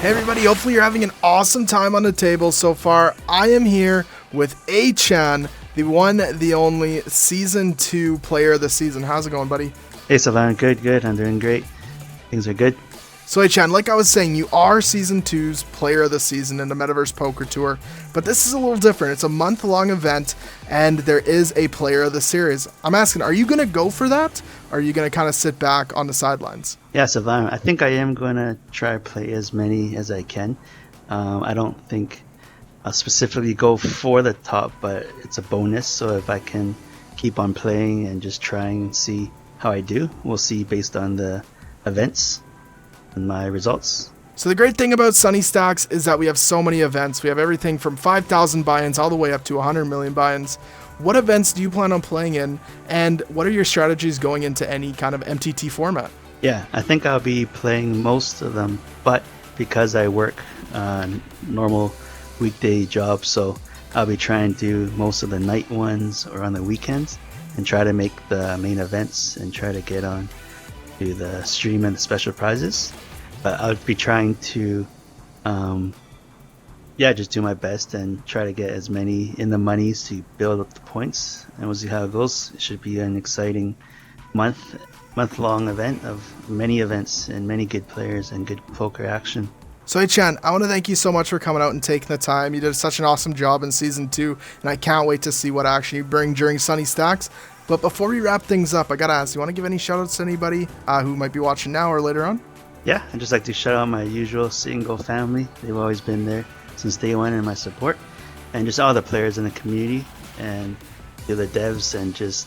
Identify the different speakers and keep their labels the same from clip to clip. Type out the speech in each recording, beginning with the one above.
Speaker 1: Hey everybody, hopefully you're having an awesome time on the table so far. I am here with A-chan, the one, the only Season 2 Player of the Season. How's it going, buddy?
Speaker 2: Hey Sublime, good. I'm doing great. Things are good.
Speaker 1: So A-chan, like I was saying, you are Season 2's Player of the Season in the Metaverse Poker Tour, but this is a little different. It's a month-long event, and there is a Player of the Series. I'm asking, are you going to go for that? Or are you going to kind of sit back on the sidelines?
Speaker 2: Yeah, Sublime, I think I am going to try to play as many as I can. I don't think I'll specifically go for the top, but it's a bonus, so if I can keep on playing and just trying and see how I do, we'll see based on the events and my results.
Speaker 1: So the great thing about Sunny Stacks is that we have so many events. We have everything from 5,000 buy-ins all the way up to 100 million buy-ins. What events do you plan on playing in, and what are your strategies going into any kind of MTT format?
Speaker 2: Yeah, I think I'll be playing most of them, but because I work normal weekday jobs, so I'll be trying to do most of the night ones or on the weekends and try to make the main events and try to get on to the stream and the special prizes. But I'll be trying to just do my best and try to get as many in the monies to build up the points, and we'll see how it goes. It should be an exciting month-long event of many events and many good players and good poker action.
Speaker 1: So A-chan, I want to thank you so much for coming out and taking the time. You did such an awesome job in Season 2, and I can't wait to see what action you bring during Sunny Stacks. But before we wrap things up, I gotta ask, you want to give any shoutouts to anybody who might be watching now or later on?
Speaker 2: Yeah, I'd just like to shout out my usual single family. They've always been there since day one in my support, and just all the players in the community and the devs, and just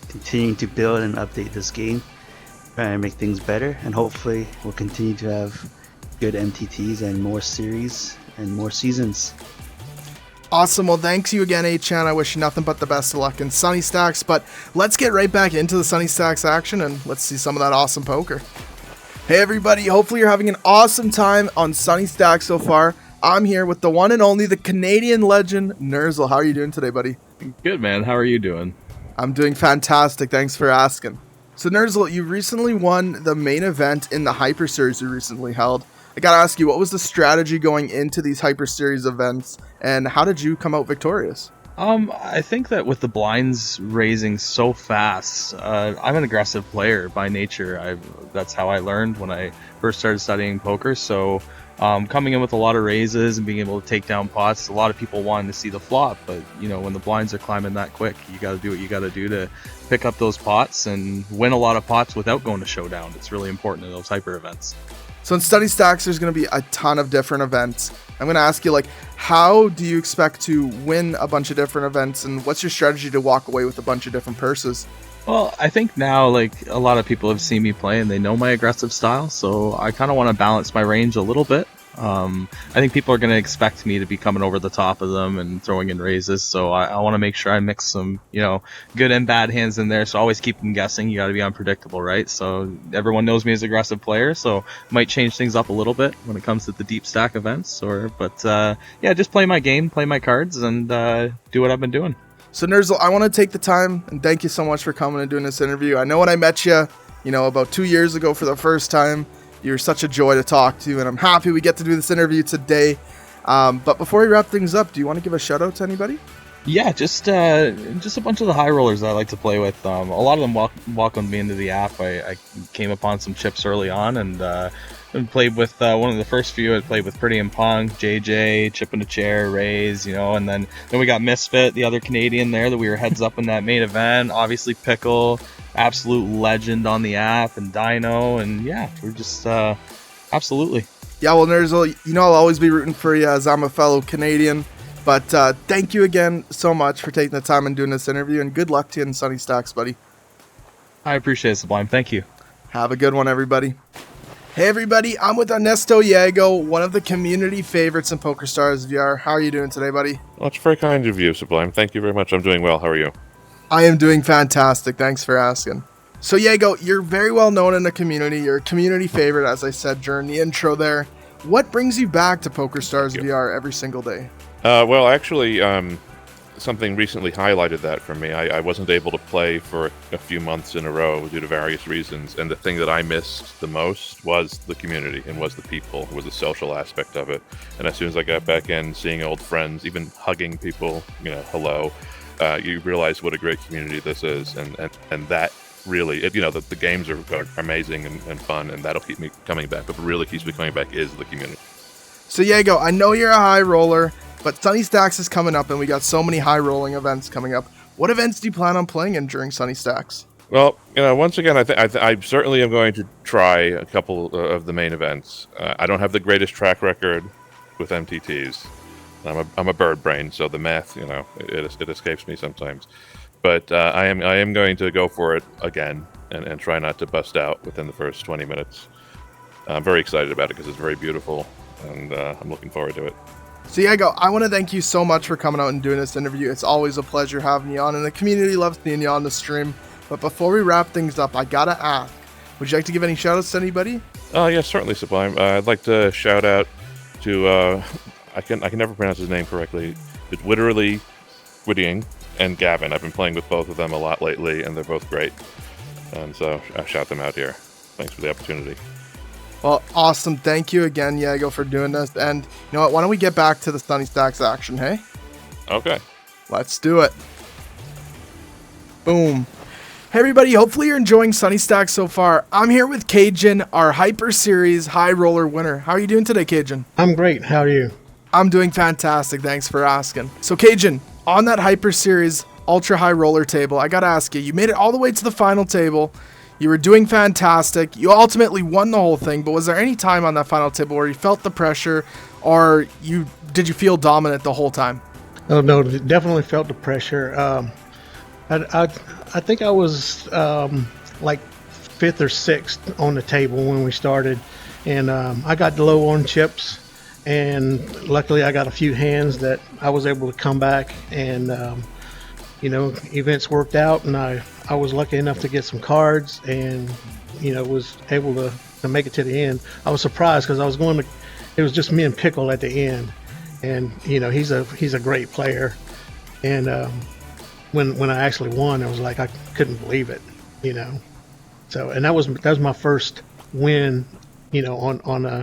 Speaker 2: continuing to build and update this game, trying to make things better, and hopefully we'll continue to have good MTTs and more series and more seasons.
Speaker 1: Awesome. Well, thanks you again, A-chan. I wish you nothing but the best of luck in Sunny Stacks, but let's get right back into the Sunny Stacks action and let's see some of that awesome poker. Hey everybody, hopefully you're having an awesome time on Sunny Stacks so far. I'm here with the one and only, the Canadian legend, Nerdz. How are you doing today, buddy?
Speaker 3: Good, man. How are you doing?
Speaker 1: I'm doing fantastic. Thanks for asking. So Nerdz, you recently won the main event in the Hyper Series you recently held. I gotta ask you, what was the strategy going into these Hyper Series events, and how did you come out victorious?
Speaker 3: I think that with the blinds raising so fast, I'm an aggressive player by nature. That's how I learned when I first started studying poker. So coming in with a lot of raises and being able to take down pots, a lot of people wanted to see the flop. But when the blinds are climbing that quick, you got to do what you got to do to pick up those pots and win a lot of pots without going to showdown. It's really important in those hyper events.
Speaker 1: So in Sunny Stacks, there's going to be a ton of different events. I'm going to ask you, how do you expect to win a bunch of different events, and what's your strategy to walk away with a bunch of different purses?
Speaker 3: Well, I think now, a lot of people have seen me play and they know my aggressive style, so I kind of want to balance my range a little bit. I think people are going to expect me to be coming over the top of them and throwing in raises, so I want to make sure I mix some, good and bad hands in there, so always keep them guessing. You got to be unpredictable, right? So everyone knows me as an aggressive player, so might change things up a little bit when it comes to the deep stack events, but just play my game, play my cards, and do what I've been doing.
Speaker 1: So Nerdz, I want to take the time and thank you so much for coming and doing this interview. I know when I met you, about 2 years ago for the first time, you're such a joy to talk to, and I'm happy we get to do this interview today. But before we wrap things up, do you want to give a shout out to anybody?
Speaker 3: Yeah, just a bunch of the high rollers that I like to play with. A lot of them welcomed me into the app. I came upon some chips early on and played with one of the first few. I played with Pretty and Pong, JJ, Chip in a Chair, Rays, and then we got Misfit, the other Canadian there that we were heads up in that main event. Obviously Pickle, absolute legend on the app, and Dino, and yeah, we're just absolutely. Yeah, well,
Speaker 1: Nerdz, I'll always be rooting for you as I'm a fellow Canadian. But thank you again so much for taking the time and doing this interview, and good luck to you in Sunny Stacks, buddy.
Speaker 3: I appreciate it, Sublime. Thank you.
Speaker 1: Have a good one, everybody. Hey, everybody. I'm with Ernesto, one of the community favorites in PokerStars VR. How are you doing today, buddy?
Speaker 4: Well, it's very kind of you, Sublime. Thank you very much. I'm doing well. How are you?
Speaker 1: I am doing fantastic. Thanks for asking. So, you're very well known in the community. You're a community favorite, as I said during the intro there. What brings you back to PokerStars VR every single day?
Speaker 4: Well, actually, something recently highlighted that for me. I wasn't able to play for a few months in a row due to various reasons, and the thing that I missed the most was the community and was the people, was the social aspect of it. And as soon as I got back in, seeing old friends, even hugging people, hello, you realize what a great community this is, and that really, the games are amazing and fun, and that'll keep me coming back. But what really keeps me coming back is the community.
Speaker 1: So Diego, I know you're a high roller, but Sunny Stacks is coming up, and we got so many high rolling events coming up. What events do you plan on playing in during Sunny Stacks?
Speaker 4: Well, once again, I certainly am going to try a couple of the main events. I don't have the greatest track record with MTTs. I'm a bird brain, so the math, it escapes me sometimes. But I am going to go for it again and try not to bust out within the first 20 minutes. I'm very excited about it because it's very beautiful, and I'm looking forward to it.
Speaker 1: So Diego, I want to thank you so much for coming out and doing this interview. It's always a pleasure having you on, and the community loves seeing you on the stream. But before we wrap things up, I gotta ask, would you like to give any shout outs to anybody?
Speaker 4: Oh, yes, certainly, Sublime. I'd like to shout out to, I can never pronounce his name correctly. It's literally Whitting and Gavin. I've been playing with both of them a lot lately, and they're both great. And so I shout them out here. Thanks for the opportunity.
Speaker 1: Well, awesome. Thank you again, Diego, for doing this. And you know what? Why don't we get back to the Sunny Stacks action, hey?
Speaker 4: Okay.
Speaker 1: Let's do it. Boom. Hey, everybody. Hopefully you're enjoying Sunny Stacks so far. I'm here with Cajun, our Hyper Series High Roller winner. How are you doing today, Cajun?
Speaker 5: I'm great. How are you?
Speaker 1: I'm doing fantastic. Thanks for asking. So, Cajun, on that Hyper Series Ultra High Roller table, I got to ask you, you made it all the way to the final table. You were doing fantastic. You ultimately won the whole thing, but was there any time on that final table where you felt the pressure, or did you feel dominant the whole time?
Speaker 5: Oh, no, definitely felt the pressure. I think I was like 5th or 6th on the table when we started, and I got low on chips, and luckily I got a few hands that I was able to come back, and events worked out, and I was lucky enough to get some cards, and was able to make it to the end. I was surprised because it was just me and Pickle at the end, and he's a great player, and when I actually won, I was like, I couldn't believe it, so, and that was my first win, on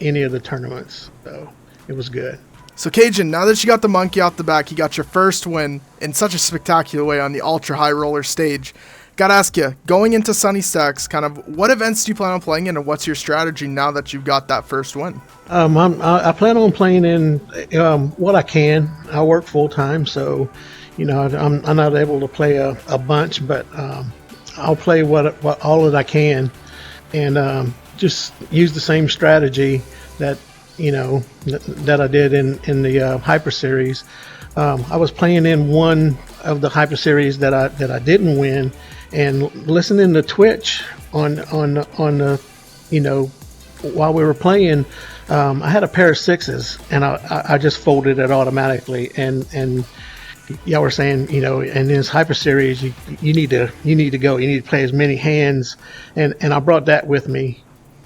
Speaker 5: any of the tournaments, so it was good.
Speaker 1: So Cajun, now that you got the monkey off the back, you got your first win in such a spectacular way on the Ultra High Roller stage. Gotta ask you, going into Sunny Stacks, kind of what events do you plan on playing in, and what's your strategy now that you've got that first win?
Speaker 5: I plan on playing in what I can. I work full time, so I'm not able to play a bunch, but I'll play what all that I can, and just use the same strategy that that I did in the Hyper Series. I was playing in one of the Hyper Series that I didn't win, and listening to Twitch on the while we were playing, I had a pair of 6s, and I just folded it automatically, and y'all were saying, in this Hyper Series you need to go, you need to play as many hands, and I brought that with me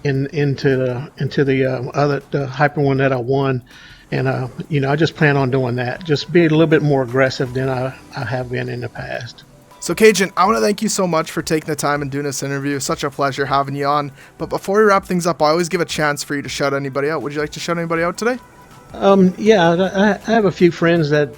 Speaker 5: into the Hyper one that I won, and I just plan on doing that, just be a little bit more aggressive than I have been in the past.
Speaker 1: So Cajun, I want to thank you so much for taking the time and doing this interview. Such a pleasure having you on. But before we wrap things up, I always give a chance for you to shout anybody out. Would you like to shout anybody out today?
Speaker 5: Yeah, I have a few friends that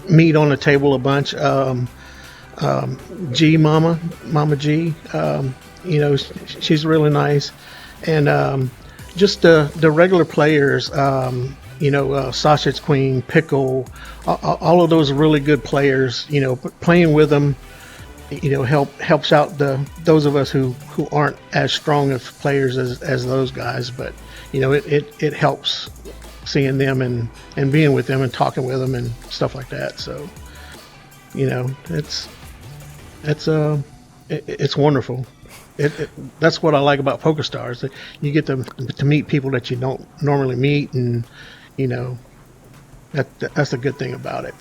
Speaker 5: meet on the table a bunch. G Mama G, she's really nice, and just the regular players, Sausage Queen, Pickle, all of those are really good players. Playing with them, helps out those of us who aren't as strong of players as those guys, but it helps seeing them and being with them and talking with them and stuff like that. So it's wonderful. That's what I like about PokerStars. That you get to meet people that you don't normally meet, and that's the good thing about it.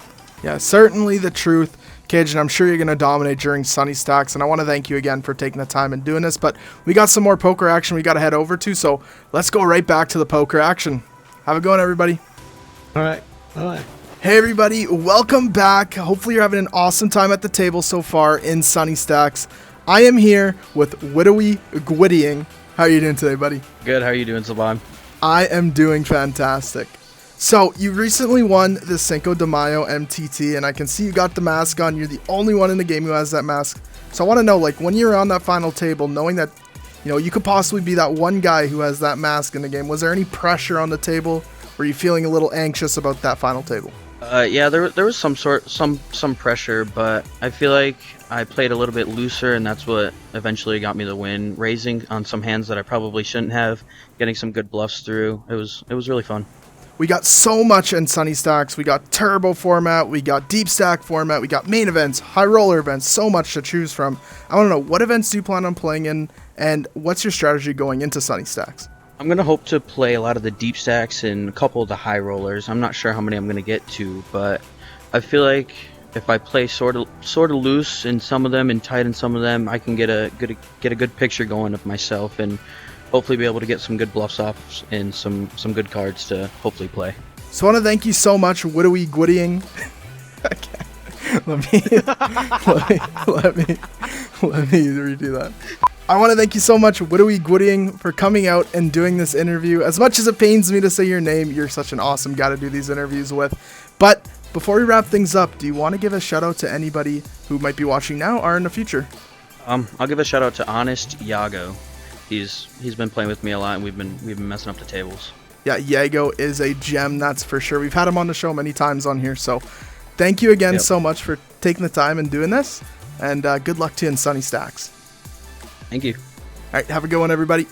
Speaker 1: Yeah, certainly the truth. Cajun, I'm sure you're going to dominate during Sunny Stacks, and I want to thank you again for taking the time and doing this, but we got some more poker action we got to head over to, so let's go right back to the poker action. Have a good one, everybody.
Speaker 5: All right. All right.
Speaker 1: Hey everybody, welcome back. Hopefully you're having an awesome time at the table so far in Sunny Stacks. I am here with Widowy Gwiddying. How are you doing today, buddy?
Speaker 6: Good. How are you doing, Sublime?
Speaker 1: I am doing fantastic. So, you recently won the Cinco de Mayo MTT, and I can see you got the mask on. You're the only one in the game who has that mask. So I want to know, like, when you're on that final table, knowing that, you know, you could possibly be that one guy who has that mask in the game, was there any pressure on the table? Were you feeling a little anxious about that final table?
Speaker 6: Yeah, there was some pressure, but I feel like I played a little bit looser, and that's what eventually got me the win. Raising on some hands that I probably shouldn't have, getting some good bluffs through. It was really fun.
Speaker 1: We got so much in Sunny Stacks. We got turbo format, we got deep stack format, we got main events, high roller events, so much to choose from. I want to know, what events do you plan on playing in, and what's your strategy going into Sunny Stacks?
Speaker 6: I'm going to hope to play a lot of the deep stacks and a couple of the high rollers. I'm not sure how many I'm going to get to, but I feel like if I play sort of loose in some of them and tight in some of them, I can get a good picture going of myself and hopefully be able to get some good bluffs off and some good cards to hopefully play.
Speaker 1: So I want to thank you so much, Widowy Gwiddying. let me redo that. I want to thank you so much, Widowy Gwiddying, for coming out and doing this interview. As much as it pains me to say your name, you're such an awesome guy to do these interviews with. But before we wrap things up, do you want to give a shout out to anybody who might be watching now or in the future?
Speaker 6: I'll give a shout out to Honest Yago. He's been playing with me a lot, and we've been messing up the tables.
Speaker 1: Yeah, Yago is a gem, that's for sure. We've had him on the show many times on here, so thank you again so much for taking the time and doing this, and good luck to you in Sunny Stacks.
Speaker 6: Thank you.
Speaker 1: All right, have a good one, everybody.